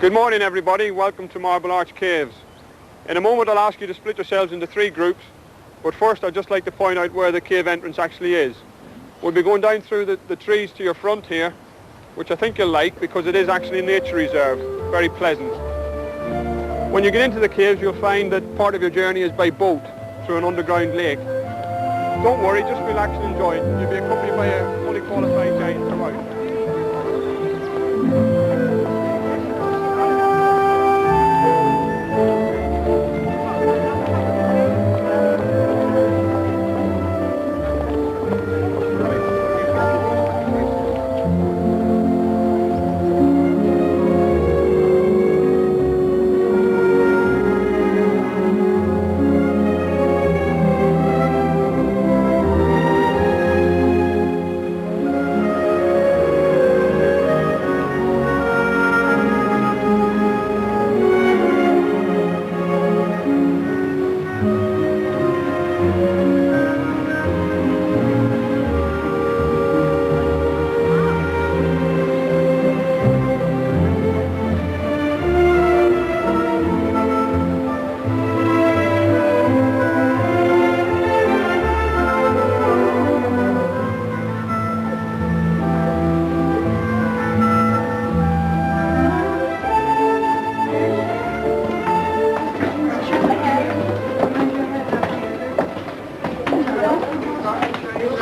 Good morning everybody, welcome to Marble Arch Caves. In a moment I'll ask you to split yourselves into 3 groups, but first I'd just like to point out where the cave entrance actually is. We'll be going down through the trees to your front here, which I think you'll like because it is actually a nature reserve, very pleasant. When you get into the caves you'll find that part of your journey is by boat through an underground lake. Don't worry, just relax and enjoy it. You'll be accompanied by a fully qualified guide throughout.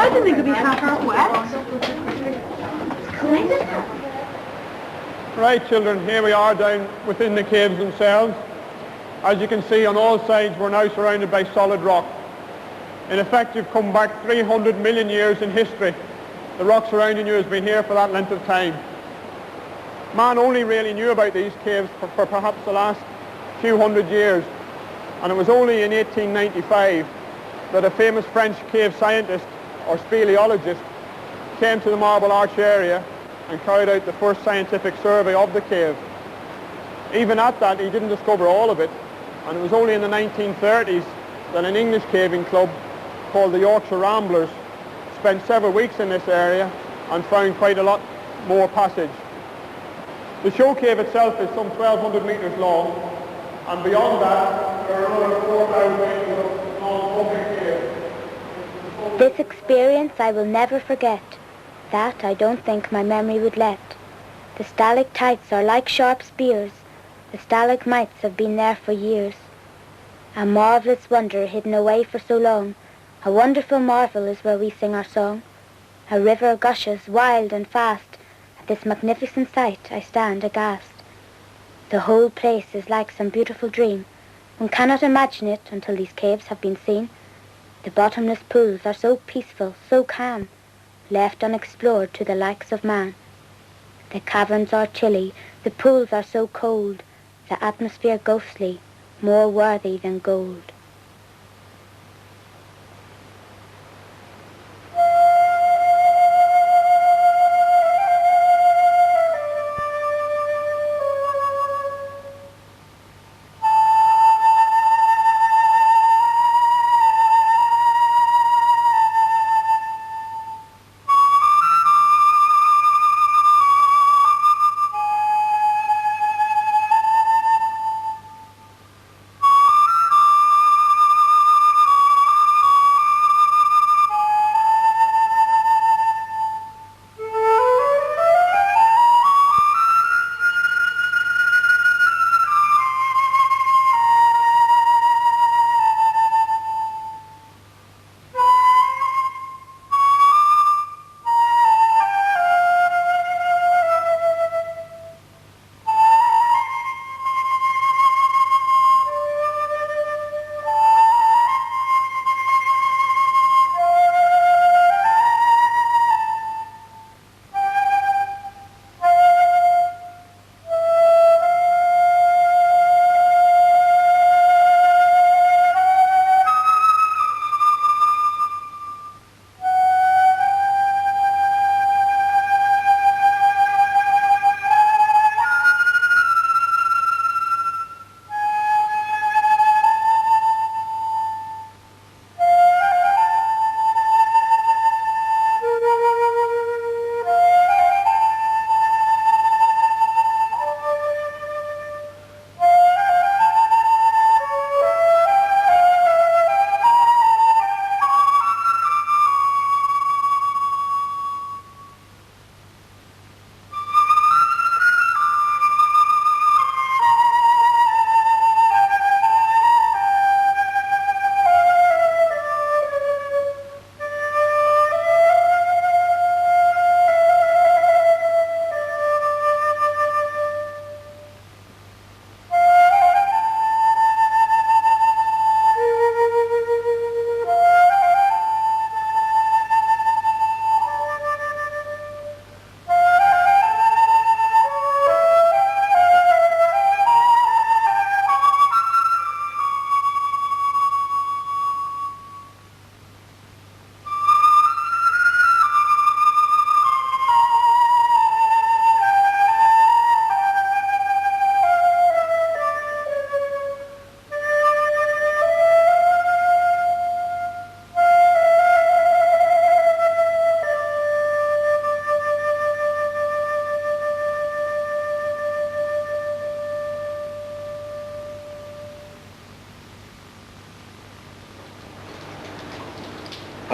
I didn't think it'd be half wet. Right children, here we are down within the caves themselves. As you can see on all sides we're now surrounded by solid rock. In effect you've come back 300 million years in history. The rock surrounding you has been here for that length of time. Man only really knew about these caves for perhaps the last few hundred years, and it was only in 1895 that a famous French cave scientist or speleologist came to the Marble Arch area and carried out the first scientific survey of the cave. Even at that, he didn't discover all of it, and it was only in the 1930s that an English caving club called the Yorkshire Ramblers spent several weeks in this area and found quite a lot more passage. The show cave itself is some 1,200 metres long, and beyond that there are another 4,000 metres of non-public caves. This experience I will never forget. That I don't think my memory would let. The stalactites are like sharp spears. The stalagmites have been there for years. A marvellous wonder hidden away for so long. A wonderful marvel is where we sing our song. A river gushes wild and fast. At this magnificent sight I stand aghast. The whole place is like some beautiful dream. One cannot imagine it until these caves have been seen. The bottomless pools are so peaceful, so calm, left unexplored to the likes of man. The caverns are chilly, the pools are so cold, the atmosphere ghostly, more worthy than gold.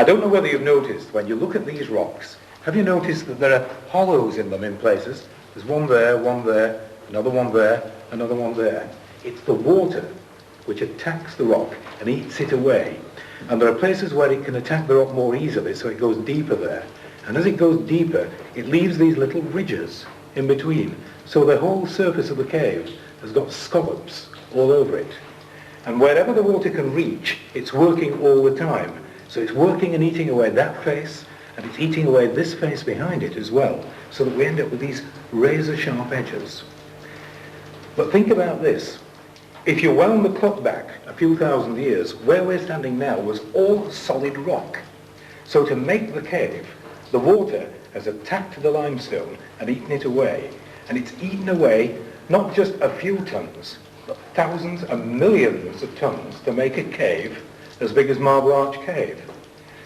I don't know whether you've noticed, when you look at these rocks, have you noticed that there are hollows in them in places? There's one there, another one there, another one there. It's the water which attacks the rock and eats it away. And there are places where it can attack the rock more easily, so it goes deeper there. And as it goes deeper, it leaves these little ridges in between. So the whole surface of the cave has got scallops all over it. And wherever the water can reach, it's working all the time. So it's working and eating away that face, and it's eating away this face behind it as well, so that we end up with these razor-sharp edges. But think about this. If you wound the clock back a few thousand years, where we're standing now was all solid rock. So to make the cave, the water has attacked the limestone and eaten it away. And it's eaten away not just a few tons, but thousands and millions of tons to make a cave as big as Marble Arch Cave.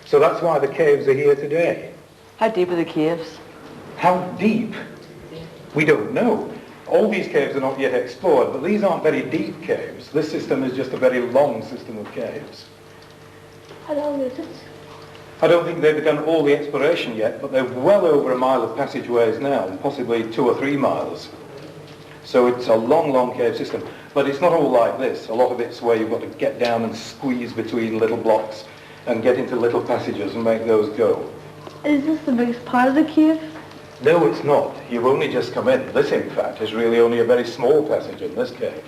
So that's why the caves are here today. How deep are the caves? How deep? We don't know. All these caves are not yet explored, but these aren't very deep caves. This system is just a very long system of caves. How long is it? I don't think they've done all the exploration yet, but they're well over a mile of passageways now, possibly 2 or 3 miles. So it's a long, long cave system. But it's not all like this. A lot of it's where you've got to get down and squeeze between little blocks and get into little passages and make those go. Is this the biggest part of the cave? No, it's not. You've only just come in. This, in fact, is really only a very small passage in this cave.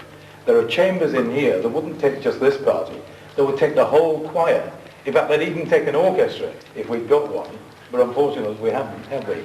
There are chambers in here that wouldn't take just this party. They would take the whole choir. In fact, they'd even take an orchestra if we'd got one. But unfortunately, we haven't, have we?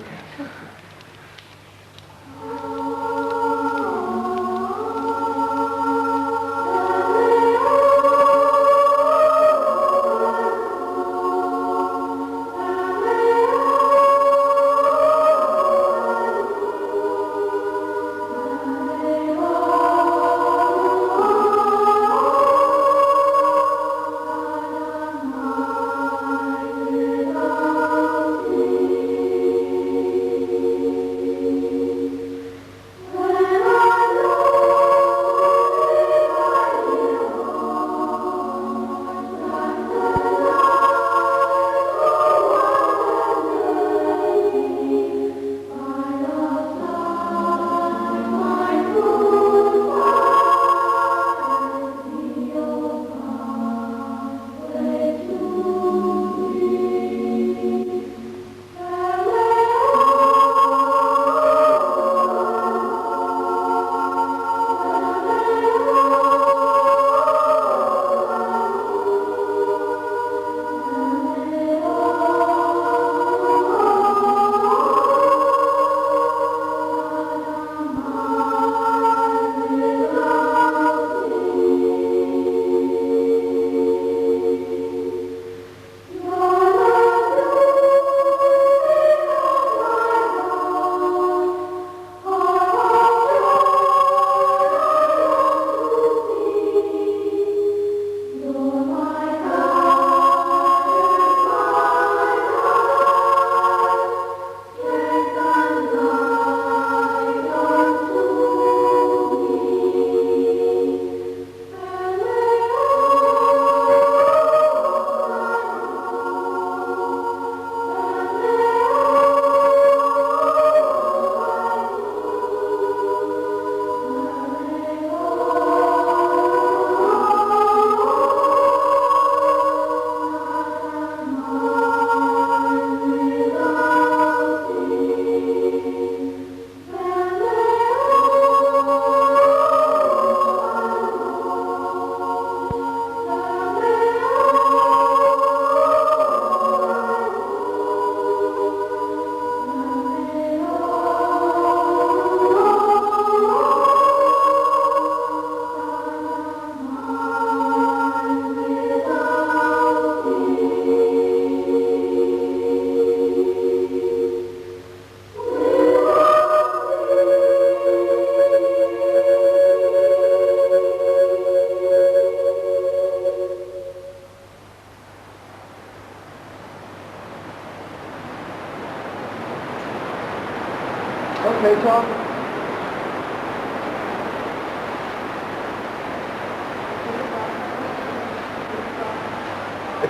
Okay, Tom.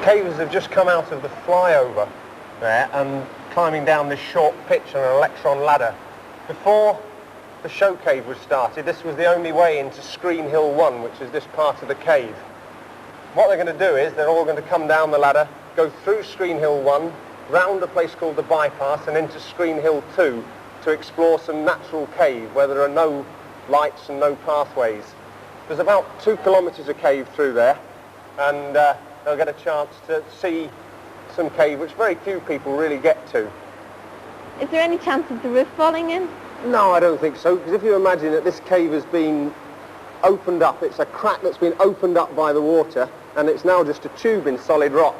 cavers have just come out of the flyover there and climbing down this short pitch on an electron ladder. Before the show cave was started, this was the only way into Screen Hill 1, which is this part of the cave. What they're going to do is they're all going to come down the ladder, go through Screen Hill 1, round a place called the Bypass and into Screen Hill 2 to explore some natural cave where there are no lights and no pathways. There's about 2 kilometres of cave through there, and they'll get a chance to see some cave which very few people really get to. Is there any chance of the roof falling in? No, I don't think so, because if you imagine that this cave has been opened up, it's a crack that's been opened up by the water, and it's now just a tube in solid rock.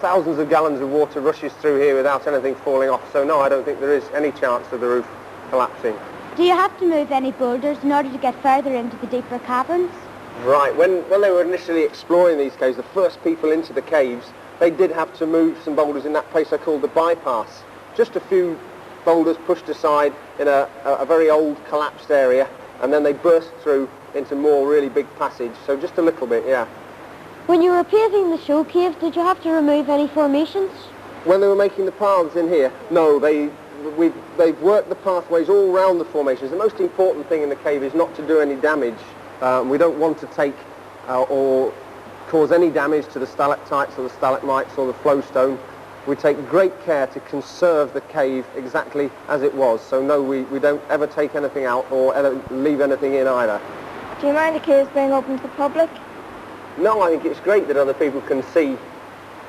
Thousands of gallons of water rushes through here without anything falling off, so no, I don't think there is any chance of the roof collapsing. Do you have to move any boulders in order to get further into the deeper caverns? Right, when they were initially exploring these caves, the first people into the caves, they did have to move some boulders in that place they called the Bypass. Just a few boulders pushed aside in a very old collapsed area, and then they burst through into more really big passage, so just a little bit, yeah. When you were paving the show cave, did you have to remove any formations? When they were making the paths in here, no, they've worked the pathways all round the formations. The most important thing in the cave is not to do any damage. We don't want to take or cause any damage to the stalactites or the stalagmites or the flowstone. We take great care to conserve the cave exactly as it was. So no, we don't ever take anything out or ever leave anything in either. Do you mind the caves being open to the public? No, I think it's great that other people can see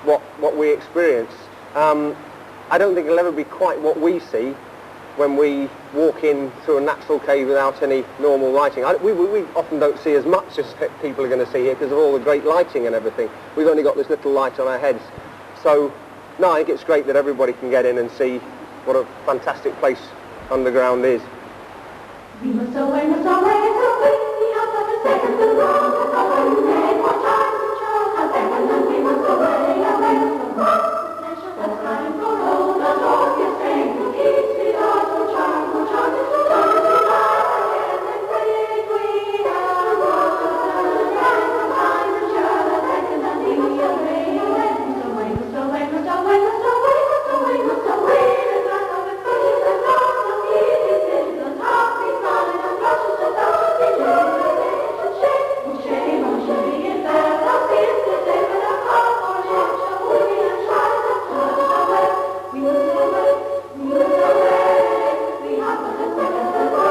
what we experience. I don't think it'll ever be quite what we see when we walk in through a natural cave without any normal lighting. We often don't see as much as people are going to see here because of all the great lighting and everything. We've only got this little light on our heads. So, no, I think it's great that everybody can get in and see what a fantastic place underground is. We must away, we have but a second to run. Away, more time to charge. A second and we must away from home. The pleasure that's time for all. The door is saying to keep the heart for charm to turn the light again and break we out. The time for time to charge. A second and we must away. Must away, must away, must away, must away, must away, must away. The time of the first and last of the the top we solid and precious and touch the shame, oh shame, if there thou seest the day with a heart or shame, shall we and shine the touch away. We must away, we must away. We have but a second to go, and follow you away,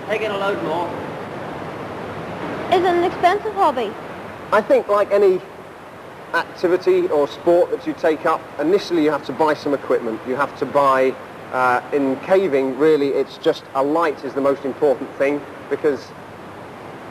Take it a load more. Is it an expensive hobby? I think like any activity or sport that you take up, initially you have to buy some equipment. You have to buy, in caving really it's just a light is the most important thing, because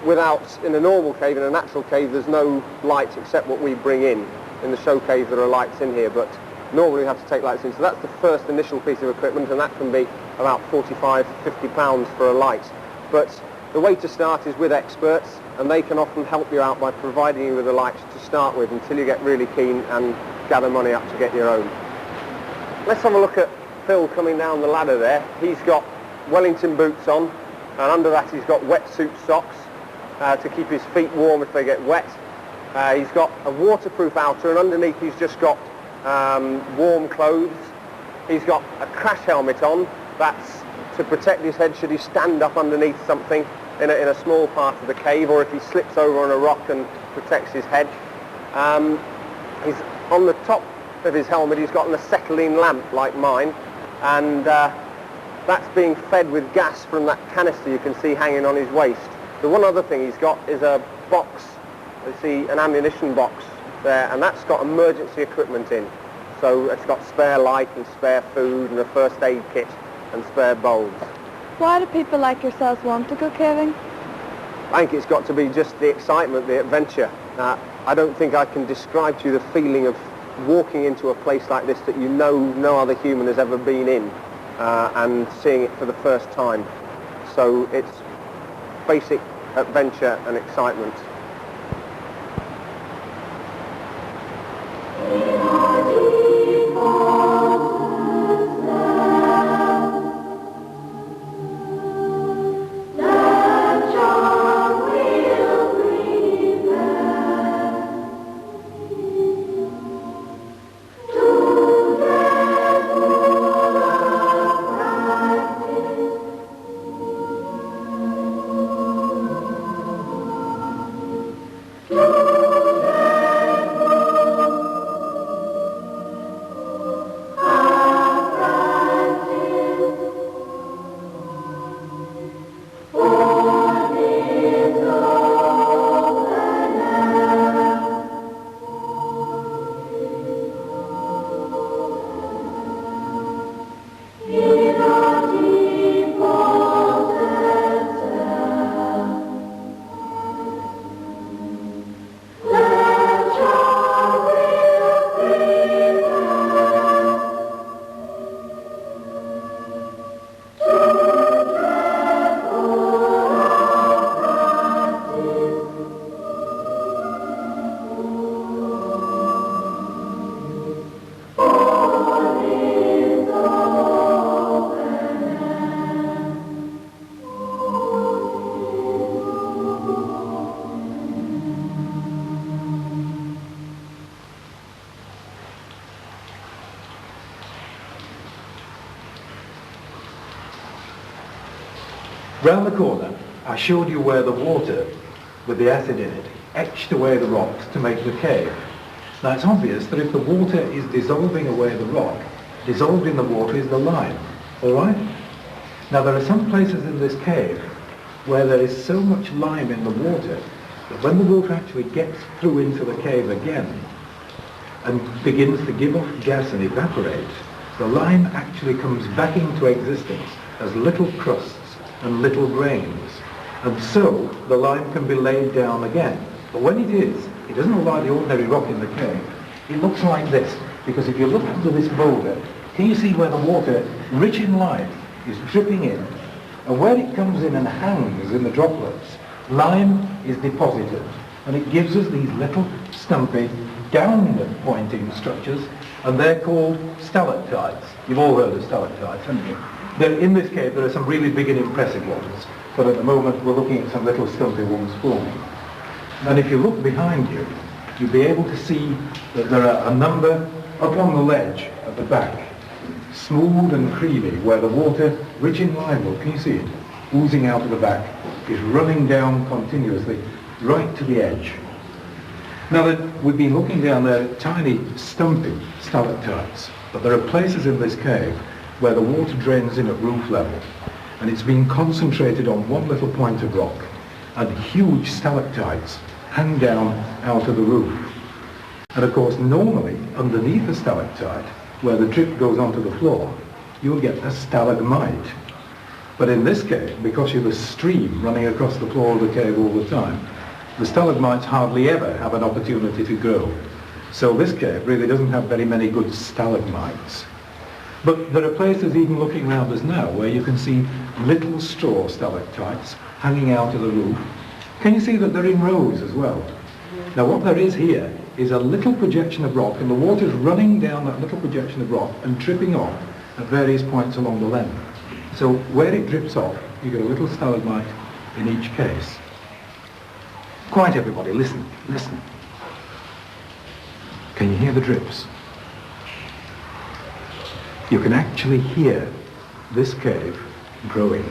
in a normal cave, in a natural cave, there's no lights except what we bring in. In the show cave there are lights in here, but normally you have to take lights in. So that's the first initial piece of equipment, and that can be about 45, 50 pounds for a light. But the way to start is with experts, and they can often help you out by providing you with the lights to start with until you get really keen and gather money up to get your own. Let's have a look at Phil coming down the ladder there. He's got Wellington boots on, and under that he's got wetsuit socks to keep his feet warm if they get wet. He's got a waterproof outer, and underneath he's just got warm clothes. He's got a crash helmet on. That's to protect his head should he stand up underneath something in a small part of the cave, or if he slips over on a rock and protects his head. He's on the top of his helmet, he's got an acetylene lamp like mine, and that's being fed with gas from that canister you can see hanging on his waist. The one other thing he's got is a box, you see an ammunition box there, and that's got emergency equipment in. So it's got spare light and spare food and a first aid kit and spare bowls. Why do people like yourselves want to go caving? I think it's got to be just the excitement, the adventure. I don't think I can describe to you the feeling of walking into a place like this that you know no other human has ever been in, and seeing it for the first time. So it's basic adventure and excitement. Round the corner, I showed you where the water, with the acid in it, etched away the rocks to make the cave. Now it's obvious that if the water is dissolving away the rock, dissolved in the water is the lime, all right? Now there are some places in this cave where there is so much lime in the water that when the water actually gets through into the cave again and begins to give off gas and evaporate, the lime actually comes back into existence as little crusts and little grains. And so the lime can be laid down again. But when it is, it doesn't look like the ordinary rock in the cave. It looks like this, because if you look under this boulder, can you see where the water, rich in lime, is dripping in? And where it comes in and hangs in the droplets, lime is deposited. And it gives us these little stumpy, downward-pointing structures, and they're called stalactites. You've all heard of stalactites, haven't you? In this cave, there are some really big and impressive ones, but at the moment we're looking at some little stumpy ones forming. And if you look behind you, you'll be able to see that there are a number up on the ledge at the back, smooth and creamy, where the water, rich in lime, can you see it, oozing out of the back, is running down continuously right to the edge. Now that we've been looking down there at tiny, stumpy stalactites, but there are places in this cave where the water drains in at roof level, and it's been concentrated on one little point of rock, and huge stalactites hang down out of the roof. And of course, normally, underneath a stalactite, where the drip goes onto the floor, you'll get a stalagmite. But in this cave, because you've a stream running across the floor of the cave all the time, the stalagmites hardly ever have an opportunity to grow. So this cave really doesn't have very many good stalagmites. But there are places, even looking around us now, where you can see little straw stalactites hanging out of the roof. Can you see that they're in rows as well? Now what there is here is a little projection of rock, and the water's running down that little projection of rock and dripping off at various points along the length. So where it drips off, you get a little stalagmite in each case. Quiet everybody, listen, listen. Can you hear the drips? You can actually hear this cave growing.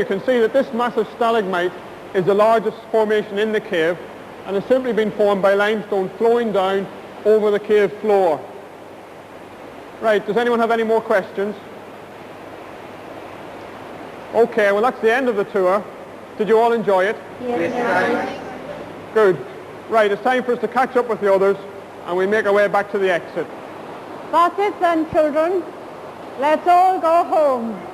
you can see that this massive stalagmite is the largest formation in the cave and has simply been formed by limestone flowing down over the cave floor. Right, does anyone have any more questions? Okay, well that's the end of the tour. Did you all enjoy it? Yes. Good. Right, it's time for us to catch up with the others and we make our way back to the exit. That's it then, children. Let's all go home.